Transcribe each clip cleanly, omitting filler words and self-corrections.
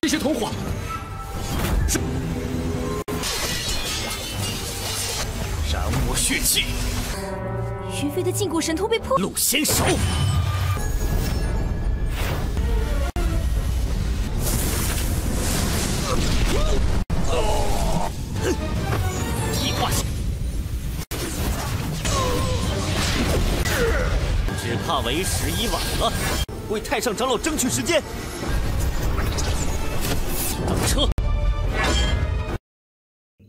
这是同伙。燃我血气！云飞的禁锢神通被破，陆先手。异化血。只怕为时已晚了，为太上长老争取时间。等车。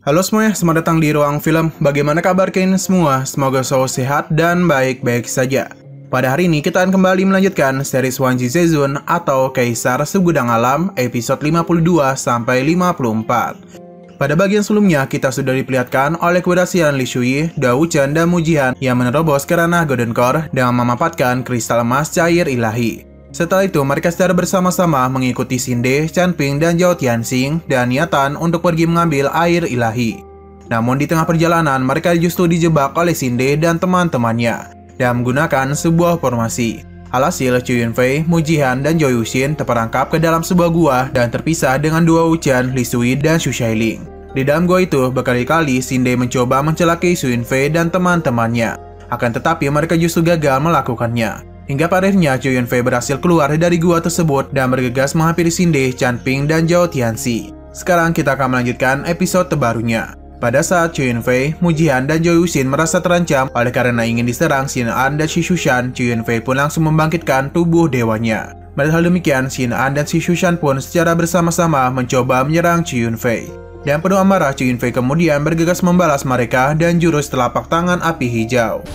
Halo semuanya, selamat datang di Ruang Film. Bagaimana kabar kalian semua? Semoga selalu sehat dan baik-baik saja. Pada hari ini kita akan kembali melanjutkan series Wanji Zezun atau Kaisar Segudang Alam episode 52 sampai 54. Pada bagian sebelumnya kita sudah diperlihatkan oleh keberhasilan Li Shui, Dao Wuchen, dan Mujihan yang menerobos ke ranah Golden Core dengan memanfaatkan kristal emas cair ilahi. Setelah itu, mereka secara bersama-sama mengikuti Xinde, Chanping, dan Zhao Tianxing dan niatan untuk pergi mengambil air ilahi. Namun di tengah perjalanan, mereka justru dijebak oleh Xinde dan teman-temannya dan menggunakan sebuah formasi. Alhasil, Chu Yunfei, Mujihan, dan Zhou Yuxin terperangkap ke dalam sebuah gua dan terpisah dengan Dao Wuchen, Li Shui, dan Xu Shailing. Di dalam gua itu, berkali-kali Xinde mencoba mencelakai Xu Yunfei dan teman-temannya. Akan tetapi mereka justru gagal melakukannya. Hingga pada akhirnya Chu Yunfei berhasil keluar dari gua tersebut dan bergegas menghampiri Xinde, Chanping, dan Zhao Tianxi. Sekarang kita akan melanjutkan episode terbarunya. Pada saat Chu Yunfei, Mujihan, dan Zhou Yuxin merasa terancam oleh karena ingin diserang Xin An dan Xi Shushan, Chu Yunfei pun langsung membangkitkan tubuh dewanya. Melihat hal demikian, Xin An dan Xi Shushan pun secara bersama-sama mencoba menyerang Chu Yunfei. Dan penuh amarah, Chu Yunfei kemudian bergegas membalas mereka dan jurus telapak tangan api hijau.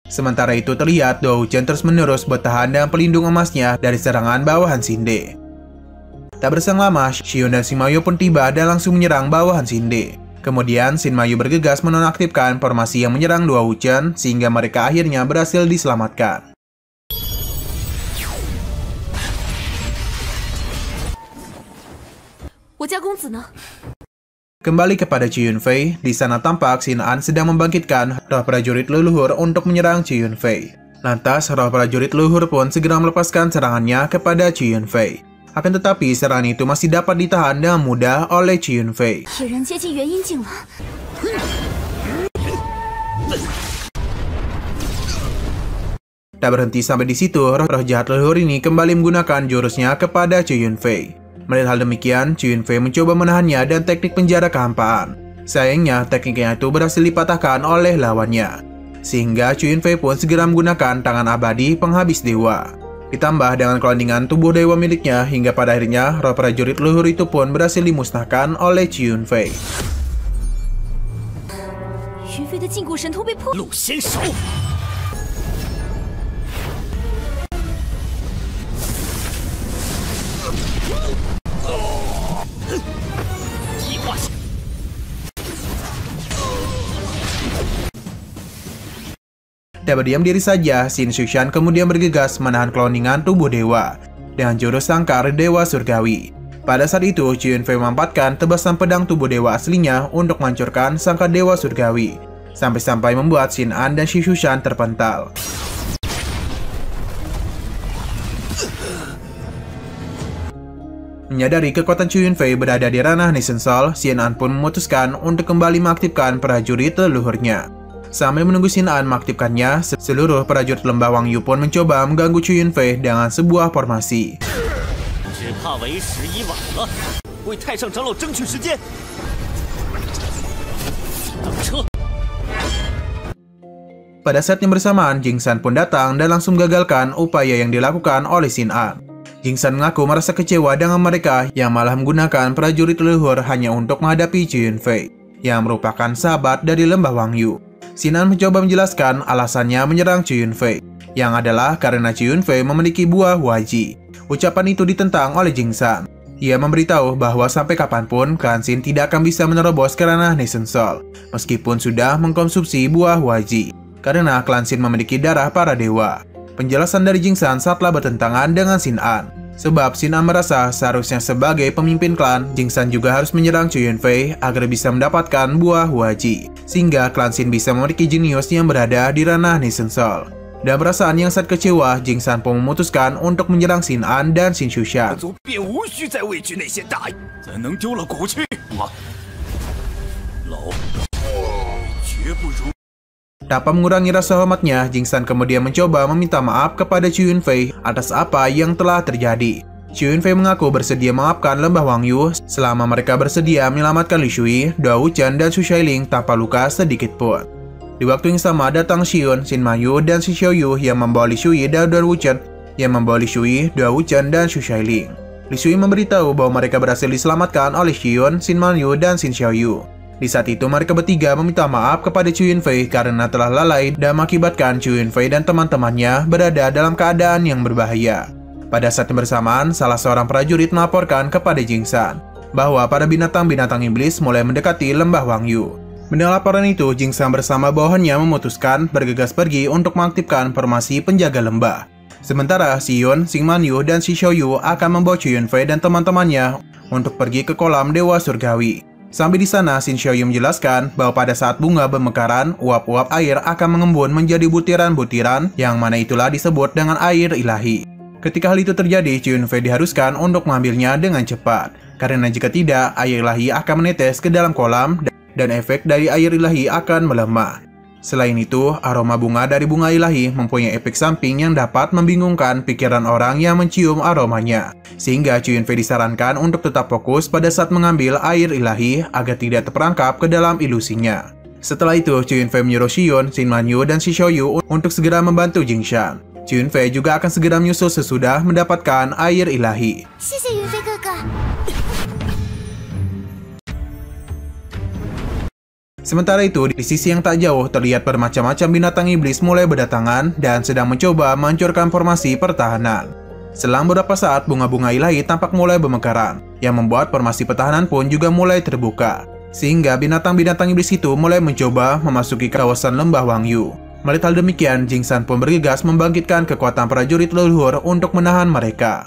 Sementara itu terlihat Dao Wuchen terus-menerus bertahan dengan pelindung emasnya dari serangan bawahan Xinde. Tak berselang lama, Xion dan Sima Yu pun tiba dan langsung menyerang bawahan Xinde. Kemudian Sima Yu bergegas menonaktifkan formasi yang menyerang Dao Wuchen sehingga mereka akhirnya berhasil diselamatkan. Kembali kepada Chu Yunfei, di sana tampak Xin An sedang membangkitkan roh prajurit leluhur untuk menyerang Chu Yunfei. Lantas, roh prajurit leluhur pun segera melepaskan serangannya kepada Chu Yunfei. Akan tetapi, serangan itu masih dapat ditahan dengan mudah oleh Chu Yunfei. Tak berhenti sampai di situ, roh jahat leluhur ini kembali menggunakan jurusnya kepada Chu Yunfei. Melihat hal demikian, Chu Yunfei mencoba menahannya dan teknik penjara kehampaan. Sayangnya, tekniknya itu berhasil dipatahkan oleh lawannya. Sehingga Chu Yunfei pun segera menggunakan tangan abadi penghabis dewa. Ditambah dengan kelendingan tubuh dewa miliknya hingga pada akhirnya roh prajurit leluhur itu pun berhasil dimusnahkan oleh Chu Yunfei. Lu先手。 Tak berdiam diri saja, Xin Shushan kemudian bergegas menahan kloningan tubuh dewa dengan jurus sangkar dewa surgawi. Pada saat itu, Chu Yunfei memanfaatkan tebasan pedang tubuh dewa aslinya untuk menghancurkan sangkar dewa surgawi, sampai-sampai membuat Xin An dan Xi Shushan terpental. Menyadari kekuatan Chu Yunfei berada di ranah Nation Soul, Xin An pun memutuskan untuk kembali mengaktifkan prajurit leluhurnya. Sambil menunggu Xin An mengaktifkannya, seluruh prajurit lembah Wangyu pun mencoba mengganggu Chu Yunfei dengan sebuah formasi. Pada saat yang bersamaan, Jing San pun datang dan langsung menggagalkan upaya yang dilakukan oleh Xin An. Jing San mengaku merasa kecewa dengan mereka yang malah menggunakan prajurit leluhur hanya untuk menghadapi Chu Yunfei, yang merupakan sahabat dari lembah Wangyu. Xin An mencoba menjelaskan alasannya menyerang Chu Yunfei, yang adalah karena Chu Yunfei memiliki buah Huaji. Ucapan itu ditentang oleh Jing San. Ia memberitahu bahwa sampai kapanpun klan Xin tidak akan bisa menerobos ke ranah Nation Soul, meskipun sudah mengkonsumsi buah Huaji, karena klan Xin memiliki darah para dewa. Penjelasan dari Jing San saatlah bertentangan dengan Xin An. Sebab Xin An merasa seharusnya sebagai pemimpin klan, Jing San juga harus menyerang Chu Yunfei agar bisa mendapatkan buah Huaji, sehingga klan Xin bisa memiliki jenius yang berada di ranah Nixon Soul. Dan perasaan yang sangat kecewa, Jing San pun memutuskan untuk menyerang Xin An dan Xin Shushan. Tanpa mengurangi rasa hormatnya, Jing San kemudian mencoba meminta maaf kepada Chu Yunfei atas apa yang telah terjadi. Chu Yunfei mengaku bersedia memaafkan Lembah Wangyu selama mereka bersedia menyelamatkan Li Shui, Dua Wuchen, dan Su Shailing tanpa luka sedikit pun. Di waktu yang sama datang Xion, Xin Manyu, dan Xin Xiaoyu yang membawa Li Shui dan Dua Wuchen yang membawa Li Shui, Dua Wuchen, dan Su Shailing. Li Shui memberitahu bahwa mereka berhasil diselamatkan oleh Xion, Xin Manyu, dan Xin Xiaoyu. Di saat itu mereka bertiga meminta maaf kepada Chu Yunfei karena telah lalai dan mengakibatkan Chu Yunfei dan teman-temannya berada dalam keadaan yang berbahaya. Pada saat yang bersamaan, salah seorang prajurit melaporkan kepada Jing San bahwa para binatang-binatang iblis mulai mendekati Lembah Wangyu. Mendengar laporan itu, Jing San bersama bawahannya memutuskan bergegas pergi untuk mengaktifkan formasi penjaga lembah. Sementara Xion, Xin Manyu, dan Xin Xiaoyu akan membawa Chu Yunfei dan teman-temannya untuk pergi ke kolam Dewa Surgawi. Sampai di sana, Xin Xiaoyu menjelaskan bahwa pada saat bunga bermekaran, uap-uap air akan mengembun menjadi butiran-butiran yang mana itulah disebut dengan air ilahi. Ketika hal itu terjadi, Chu Yunfei diharuskan untuk mengambilnya dengan cepat, karena jika tidak, air ilahi akan menetes ke dalam kolam dan efek dari air ilahi akan melemah. Selain itu, aroma bunga dari bunga ilahi mempunyai efek samping yang dapat membingungkan pikiran orang yang mencium aromanya. Sehingga Chu Yunfei disarankan untuk tetap fokus pada saat mengambil air ilahi agar tidak terperangkap ke dalam ilusinya. Setelah itu, Chu Yunfei menyuruh Xion, Xin Manyu, dan Xin Xiaoyu untuk segera membantu Jing Shan. Chu Yunfei juga akan segera menyusul sesudah mendapatkan air ilahi. Sementara itu, di sisi yang tak jauh terlihat bermacam-macam binatang iblis mulai berdatangan dan sedang mencoba menghancurkan formasi pertahanan. Selang beberapa saat, bunga-bunga ilahi tampak mulai bermekaran, yang membuat formasi pertahanan pun juga mulai terbuka. Sehingga binatang-binatang iblis itu mulai mencoba memasuki kawasan Lembah Wangyu. Melihat hal demikian, Jing San pun bergegas membangkitkan kekuatan prajurit leluhur untuk menahan mereka.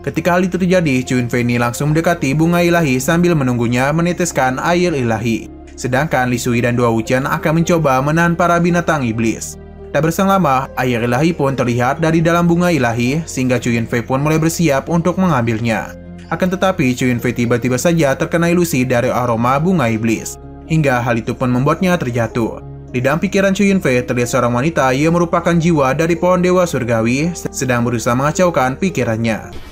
Ketika hal itu terjadi, Chu Yunfei langsung mendekati bunga ilahi sambil menunggunya meneteskan air ilahi. Sedangkan Li Shui dan Dua Wuchen akan mencoba menahan para binatang iblis. Tak berselang lama, air ilahi pun terlihat dari dalam bunga ilahi, sehingga Chu Yunfei pun mulai bersiap untuk mengambilnya. Akan tetapi, Chu Yunfei tiba-tiba saja terkena ilusi dari aroma bunga iblis, hingga hal itu pun membuatnya terjatuh. Di dalam pikiran Chu Yunfei terlihat seorang wanita yang merupakan jiwa dari pohon Dewa Surgawi sedang berusaha mengacaukan pikirannya.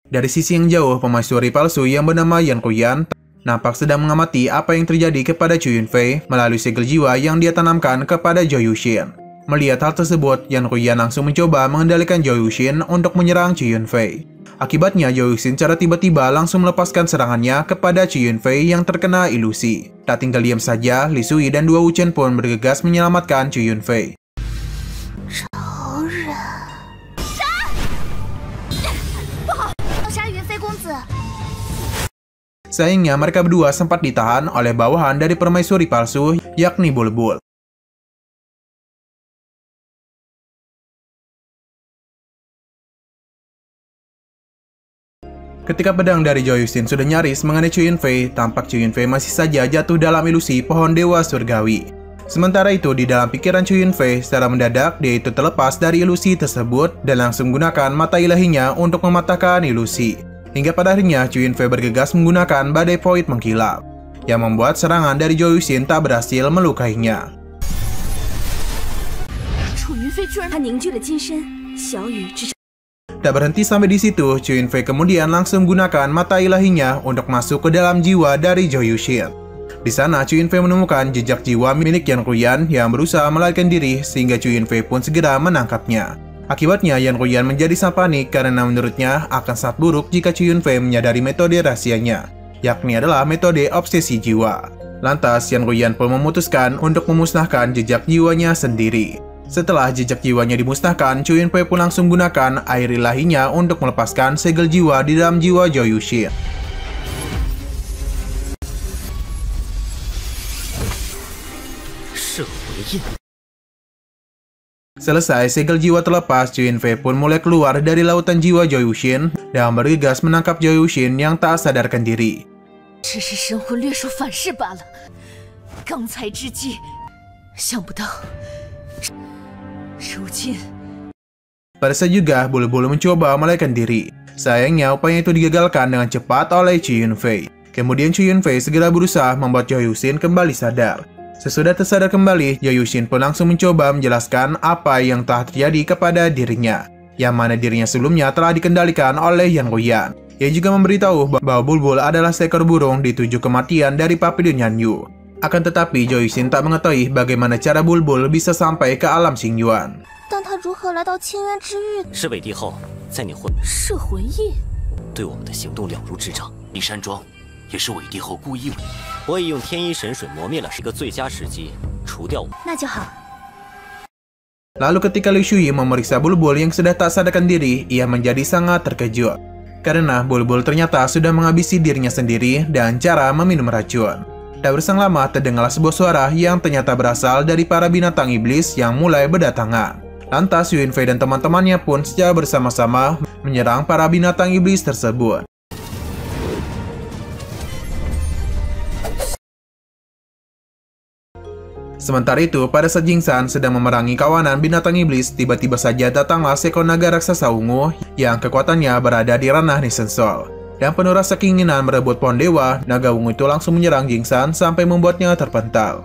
Dari sisi yang jauh, pemaisuri palsu yang bernama Yan Kuyan nampak sedang mengamati apa yang terjadi kepada Chu Yunfei melalui segel jiwa yang dia tanamkan kepada Zhou Yuxin. Melihat hal tersebut, Yan Kuyan langsung mencoba mengendalikan Zhou Yuxin untuk menyerang Chu Yunfei. Akibatnya, Zhou Yuxin secara tiba-tiba langsung melepaskan serangannya kepada Chu Yunfei yang terkena ilusi. Tak tinggal diam saja, Li Shui dan Dua Wuchen pun bergegas menyelamatkan Chu Yunfei. Sayangnya, mereka berdua sempat ditahan oleh bawahan dari permaisuri palsu, yakni Bulbul. Ketika pedang dari Zhou Yuxin sudah nyaris mengenai Chu Yunfei, tampak Chu Yunfei masih saja jatuh dalam ilusi pohon Dewa Surgawi. Sementara itu, di dalam pikiran Chu Yunfei, secara mendadak dia itu terlepas dari ilusi tersebut dan langsung menggunakan mata ilahinya untuk mematahkan ilusi. Hingga pada akhirnya, Chu Yunfei bergegas menggunakan badai void mengkilap, yang membuat serangan dari Zhou Yuxin tak berhasil melukainya. Tak berhenti sampai di situ, Chu Yunfei kemudian langsung menggunakan mata ilahinya untuk masuk ke dalam jiwa dari Zhou Yuxin. Di sana, Chu Yunfei menemukan jejak jiwa milik Yan Kuyan yang berusaha melarikan diri, sehingga Chu Yunfei pun segera menangkapnya. Akibatnya, Yan Kuyan menjadi sangat panik karena menurutnya akan sangat buruk jika Chu Yunfei menyadari metode rahasianya, yakni adalah metode obsesi jiwa. Lantas, Yan Kuyan pun memutuskan untuk memusnahkan jejak jiwanya sendiri. Setelah jejak jiwanya dimusnahkan, Chu Yunfei pun langsung gunakan air ilahinya untuk melepaskan segel jiwa di dalam jiwa Zhou Yuxin. Selesai segel jiwa terlepas, Chu Yunfei pun mulai keluar dari lautan jiwa Zhou Yuxin dan bergegas menangkap Zhou Yuxin yang tak sadarkan diri. Pada saat juga, Bulbul mencoba melarikan diri. Sayangnya, upaya itu digagalkan dengan cepat oleh Chu Yunfei. Kemudian Chu Yunfei segera berusaha membuat Zhou Yuxin kembali sadar. Sesudah tersadar kembali, Zhou Yuxin pun langsung mencoba menjelaskan apa yang telah terjadi kepada dirinya, yang mana dirinya sebelumnya telah dikendalikan oleh Yang Luyan. Ia juga memberitahu bahwa Bulbul adalah seekor burung dituju kematian dari Papillon Yanyu. Akan tetapi, Zhou Yuxin tak mengetahui bagaimana cara Bulbul bisa sampai ke alam Xingyuan. 但他如何来到清源之域？是伪帝后在你是魂印，对我们的行动了如指掌。离山庄也是伪帝后故意我已用天一神水磨灭了，是个最佳时机除掉我。那就好。 Lalu ketika Liu Shuyi memeriksa Bulbul yang sudah tak sadarkan diri, ia menjadi sangat terkejut. Karena Bulbul ternyata sudah menghabisi dirinya sendiri dan cara meminum racun. Tak berselang lama terdengarlah sebuah suara yang ternyata berasal dari para binatang iblis yang mulai berdatangan. Lantas Yunfei dan teman-temannya pun secara bersama-sama menyerang para binatang iblis tersebut. Sementara itu, pada saat Jing San sedang memerangi kawanan binatang iblis, tiba-tiba saja datanglah seekor naga raksasa ungu yang kekuatannya berada di ranah Nisen Soul. Dan penuh rasa keinginan merebut pohon dewa, naga ungu itu langsung menyerang Jing San sampai membuatnya terpental.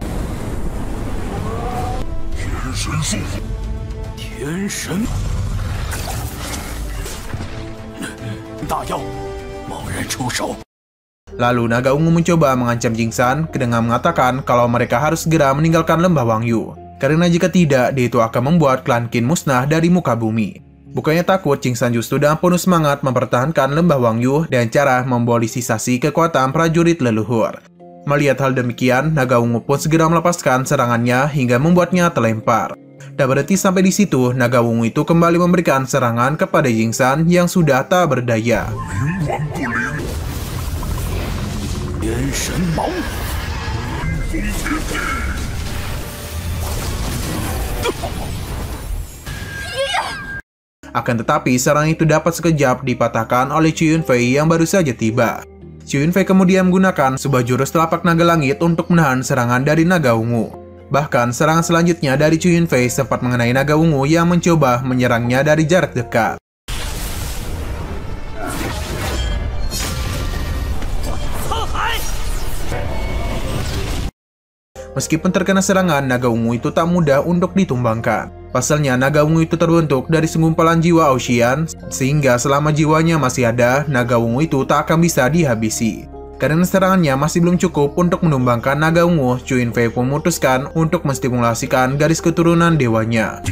Lalu naga ungu mencoba mengancam Jing San dengan mengatakan kalau mereka harus segera meninggalkan lembah Wangyu. Karena jika tidak, dia itu akan membuat klan Qin musnah dari muka bumi. Bukannya takut, Jing San justru dengan penuh semangat mempertahankan lembah Wangyu dan cara membolisisasi kekuatan prajurit leluhur. Melihat hal demikian, naga ungu pun segera melepaskan serangannya hingga membuatnya terlempar. Tak berhenti sampai di situ, naga ungu itu kembali memberikan serangan kepada Jing San yang sudah tak berdaya. Akan tetapi, serangan itu dapat sekejap dipatahkan oleh Chu Yunfei yang baru saja tiba. Chu Yunfei kemudian menggunakan sebuah jurus telapak naga langit untuk menahan serangan dari naga ungu. Bahkan, serangan selanjutnya dari Chu Yunfei sempat mengenai naga ungu yang mencoba menyerangnya dari jarak dekat. Meskipun terkena serangan, naga ungu itu tak mudah untuk ditumbangkan. Pasalnya, naga ungu itu terbentuk dari segumpalan jiwa Ocean, sehingga selama jiwanya masih ada, naga ungu itu tak akan bisa dihabisi. Karena serangannya masih belum cukup untuk menumbangkan naga ungu, Chu Yunfei memutuskan untuk menstimulasikan garis keturunan dewanya.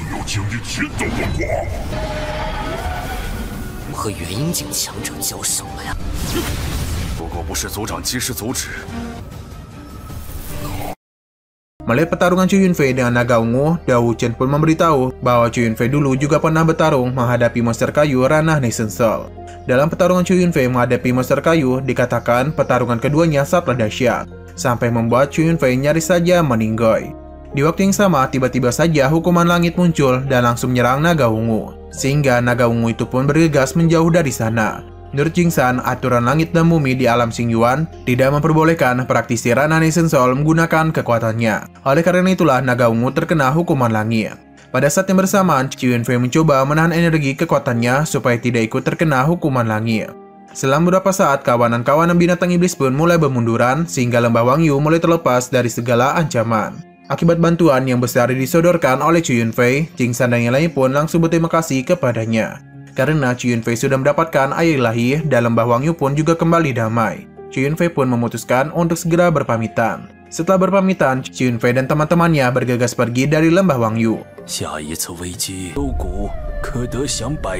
Melihat pertarungan Chu Yunfei dengan naga ungu, Dao Wuchen pun memberitahu bahwa Chu Yunfei dulu juga pernah bertarung menghadapi monster kayu ranah Nisen Soul. Dalam pertarungan Chu Yunfei menghadapi monster kayu, dikatakan pertarungan keduanya sangatlah dahsyat, sampai membuat Chu Yunfei nyaris saja meninggoy. Di waktu yang sama, tiba-tiba saja hukuman langit muncul dan langsung menyerang naga ungu, sehingga naga ungu itu pun bergegas menjauh dari sana. Menurut Jing San, aturan langit dan bumi di alam Xingyuan tidak memperbolehkan praktisi ranah Nisen Soul menggunakan kekuatannya. Oleh karena itulah, naga ungu terkena hukuman langit. Pada saat yang bersamaan, Chu Yunfei mencoba menahan energi kekuatannya supaya tidak ikut terkena hukuman langit. Selang beberapa saat, kawanan-kawanan binatang iblis pun mulai bermunduran, sehingga lembah Wangyu mulai terlepas dari segala ancaman. Akibat bantuan yang besar disodorkan oleh Chu Yunfei, Jing San dan yang lain pun langsung berterima kasih kepadanya. Karena Chu Yunfei sudah mendapatkan air ilahi, dan lembah Wangyu pun juga kembali damai. Chu Yunfei pun memutuskan untuk segera berpamitan. Setelah berpamitan, Chu Yunfei dan teman-temannya bergegas pergi dari lembah Wangyu. 下一次危机幽谷可得享百。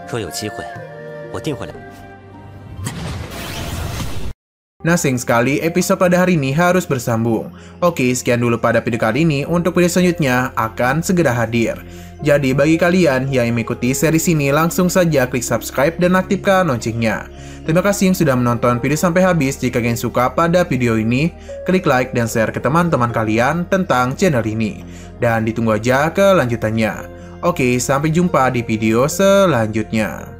若有机会，我定会来。Nah, sayang sekali episode pada hari ini harus bersambung. Oke, sekian dulu pada video kali ini. Untuk video selanjutnya akan segera hadir. Jadi bagi kalian yang mengikuti series ini, langsung saja klik subscribe dan aktifkan loncengnya. Terima kasih yang sudah menonton video sampai habis. Jika kalian suka pada video ini, klik like dan share ke teman-teman kalian tentang channel ini. Dan ditunggu aja kelanjutannya. Oke, sampai jumpa di video selanjutnya.